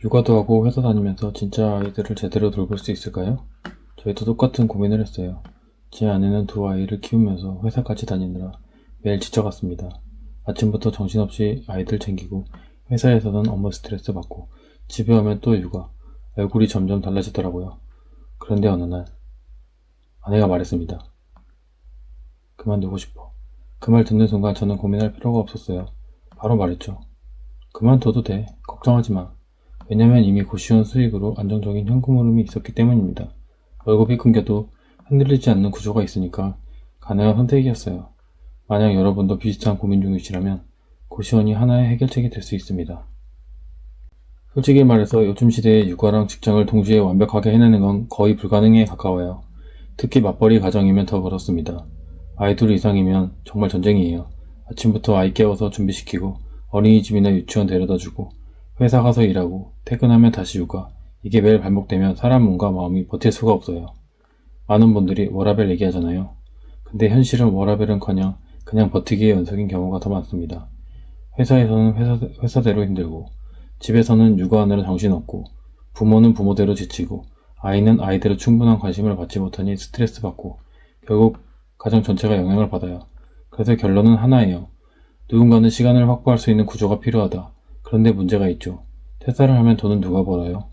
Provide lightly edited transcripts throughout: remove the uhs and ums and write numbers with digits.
육아도 하고 회사 다니면서 진짜 아이들을 제대로 돌볼 수 있을까요? 저희도 똑같은 고민을 했어요. 제 아내는 두 아이를 키우면서 회사까지 다니느라 매일 지쳐갔습니다. 아침부터 정신없이 아이들 챙기고 회사에서는 업무 스트레스 받고 집에 오면 또 육아. 얼굴이 점점 달라지더라고요. 그런데 어느 날 아내가 말했습니다. 그만두고 싶어. 그 말 듣는 순간 저는 고민할 필요가 없었어요. 바로 말했죠. 그만둬도 돼. 걱정하지 마. 왜냐면 이미 고시원 수익으로 안정적인 현금 흐름이 있었기 때문입니다. 월급이 끊겨도 흔들리지 않는 구조가 있으니까 가능한 선택이었어요. 만약 여러분도 비슷한 고민 중이시라면 고시원이 하나의 해결책이 될 수 있습니다. 솔직히 말해서 요즘 시대에 육아랑 직장을 동시에 완벽하게 해내는 건 거의 불가능에 가까워요. 특히 맞벌이 가정이면 더 그렇습니다. 아이 둘 이상이면 정말 전쟁이에요. 아침부터 아이 깨워서 준비시키고 어린이집이나 유치원 데려다주고 회사 가서 일하고 퇴근하면 다시 육아. 이게 매일 반복되면 사람 몸과 마음이 버틸 수가 없어요. 많은 분들이 워라밸 얘기하잖아요. 근데 현실은 워라밸은커녕 그냥 버티기의 연속인 경우가 더 많습니다. 회사에서는 회사대로 힘들고 집에서는 육아하느라 정신없고 부모는 부모대로 지치고 아이는 아이대로 충분한 관심을 받지 못하니 스트레스 받고 결국 가정 전체가 영향을 받아요. 그래서 결론은 하나예요. 누군가는 시간을 확보할 수 있는 구조가 필요하다. 그런데 문제가 있죠. 퇴사를 하면 돈은 누가 벌어요?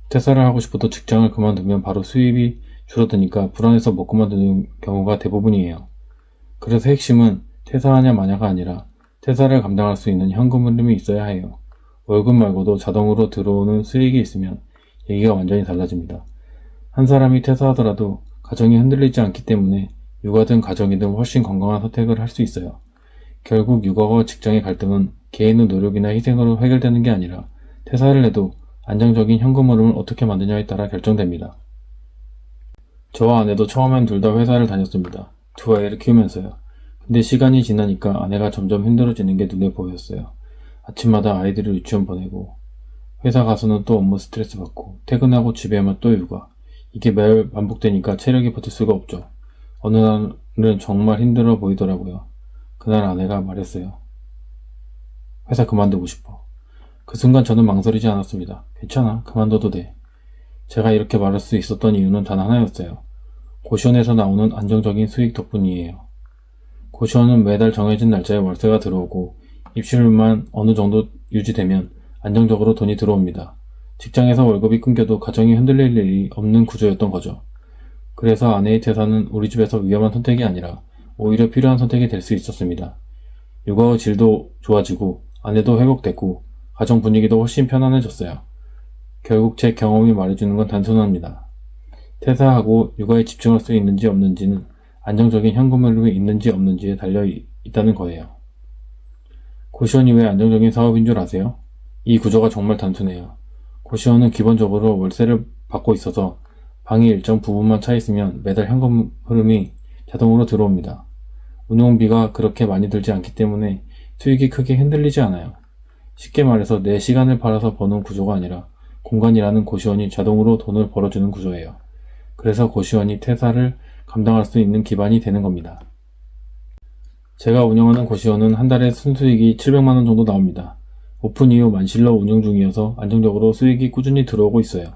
퇴사를 하고 싶어도 직장을 그만두면 바로 수입이 줄어드니까 불안해서 못 그만두는 경우가 대부분이에요. 그래서 핵심은 퇴사하냐 마냐가 아니라 퇴사를 감당할 수 있는 현금 흐름이 있어야 해요. 월급 말고도 자동으로 들어오는 수익이 있으면 얘기가 완전히 달라집니다. 한 사람이 퇴사하더라도 가정이 흔들리지 않기 때문에 육아든 가정이든 훨씬 건강한 선택을 할 수 있어요. 결국 육아와 직장의 갈등은 개인의 노력이나 희생으로 해결되는 게 아니라 퇴사를 해도 안정적인 현금 흐름을 어떻게 만드냐에 따라 결정됩니다. 저와 아내도 처음엔 둘 다 회사를 다녔습니다. 두 아이를 키우면서요. 근데 시간이 지나니까 아내가 점점 힘들어지는 게 눈에 보였어요. 아침마다 아이들을 유치원 보내고 회사 가서는 또 업무 스트레스 받고 퇴근하고 집에 오면 또 육아. 이게 매일 반복되니까 체력이 버틸 수가 없죠. 어느 날은 정말 힘들어 보이더라고요. 그날 아내가 말했어요. 회사 그만두고 싶어. 그 순간 저는 망설이지 않았습니다. 괜찮아. 그만둬도 돼. 제가 이렇게 말할 수 있었던 이유는 단 하나였어요. 고시원에서 나오는 안정적인 수익 덕분이에요. 고시원은 매달 정해진 날짜에 월세가 들어오고 입실료만 어느 정도 유지되면 안정적으로 돈이 들어옵니다. 직장에서 월급이 끊겨도 가정이 흔들릴 일이 없는 구조였던 거죠. 그래서 아내의 퇴사는 우리 집에서 위험한 선택이 아니라 오히려 필요한 선택이 될 수 있었습니다. 육아의 질도 좋아지고 아내도 회복됐고 가정 분위기도 훨씬 편안해졌어요. 결국 제 경험이 말해주는 건 단순합니다. 퇴사하고 육아에 집중할 수 있는지 없는지는 안정적인 현금 흐름이 있는지 없는지에 달려 있다는 거예요. 고시원이 왜 안정적인 사업인 줄 아세요? 이 구조가 정말 단순해요. 고시원은 기본적으로 월세를 받고 있어서 방이 일정 부분만 차 있으면 매달 현금 흐름이 자동으로 들어옵니다. 운영비가 그렇게 많이 들지 않기 때문에 수익이 크게 흔들리지 않아요. 쉽게 말해서 내 시간을 팔아서 버는 구조가 아니라 공간이라는 고시원이 자동으로 돈을 벌어주는 구조예요. 그래서 고시원이 퇴사를 감당할 수 있는 기반이 되는 겁니다. 제가 운영하는 고시원은 한 달에 순수익이 700만원 정도 나옵니다. 오픈 이후 만실로 운영 중이어서 안정적으로 수익이 꾸준히 들어오고 있어요.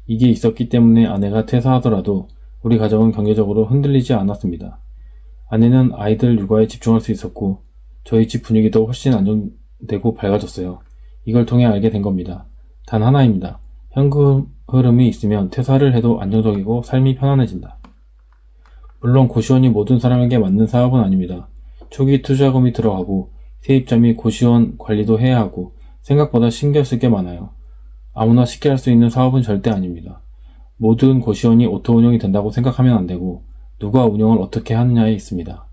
이게 있었기 때문에 아내가 퇴사하더라도 우리 가정은 경제적으로 흔들리지 않았습니다. 아내는 아이들 육아에 집중할 수 있었고 저희 집 분위기도 훨씬 안정되고 밝아졌어요. 이걸 통해 알게 된 겁니다. 단 하나입니다. 현금 흐름이 있으면 퇴사를 해도 안정적이고 삶이 편안해진다. 물론 고시원이 모든 사람에게 맞는 사업은 아닙니다. 초기 투자금이 들어가고 세입자 및 고시원 관리도 해야 하고 생각보다 신경 쓸 게 많아요. 아무나 쉽게 할 수 있는 사업은 절대 아닙니다. 모든 고시원이 오토 운영이 된다고 생각하면 안 되고 누가 운영을 어떻게 하느냐에 있습니다.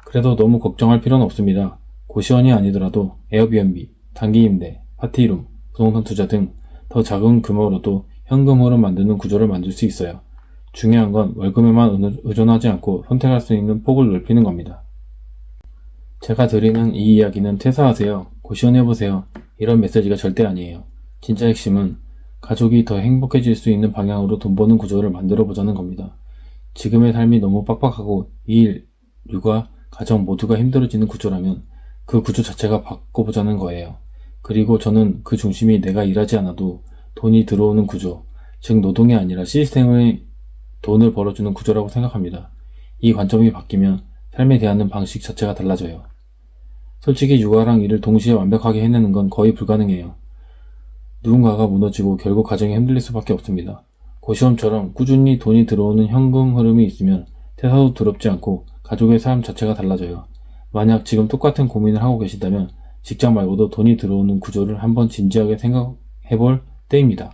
그래도 너무 걱정할 필요는 없습니다. 고시원이 아니더라도 에어비앤비, 단기 임대, 파티룸, 부동산 투자 등 더 작은 규모로도 현금 흐름 만드는 구조를 만들 수 있어요. 중요한 건 월급에만 의존하지 않고 선택할 수 있는 폭을 넓히는 겁니다. 제가 드리는 이 이야기는 퇴사하세요, 고시원해보세요 이런 메시지가 절대 아니에요. 진짜 핵심은 가족이 더 행복해질 수 있는 방향으로 돈 버는 구조를 만들어 보자는 겁니다. 지금의 삶이 너무 빡빡하고 일, 육아, 가정 모두가 힘들어지는 구조라면 그 구조 자체가 바꿔보자는 거예요. 그리고 저는 그 중심이 내가 일하지 않아도 돈이 들어오는 구조, 즉 노동이 아니라 시스템의 돈을 벌어주는 구조라고 생각합니다. 이 관점이 바뀌면 삶에 대하는 방식 자체가 달라져요. 솔직히 육아랑 일을 동시에 완벽하게 해내는 건 거의 불가능해요. 누군가가 무너지고 결국 가정이 흔들릴 수밖에 없습니다. 고시원처럼 꾸준히 돈이 들어오는 현금 흐름이 있으면 퇴사도 두렵지 않고 가족의 삶 자체가 달라져요. 만약 지금 똑같은 고민을 하고 계시다면 직장 말고도 돈이 들어오는 구조를 한번 진지하게 생각해 볼 때입니다.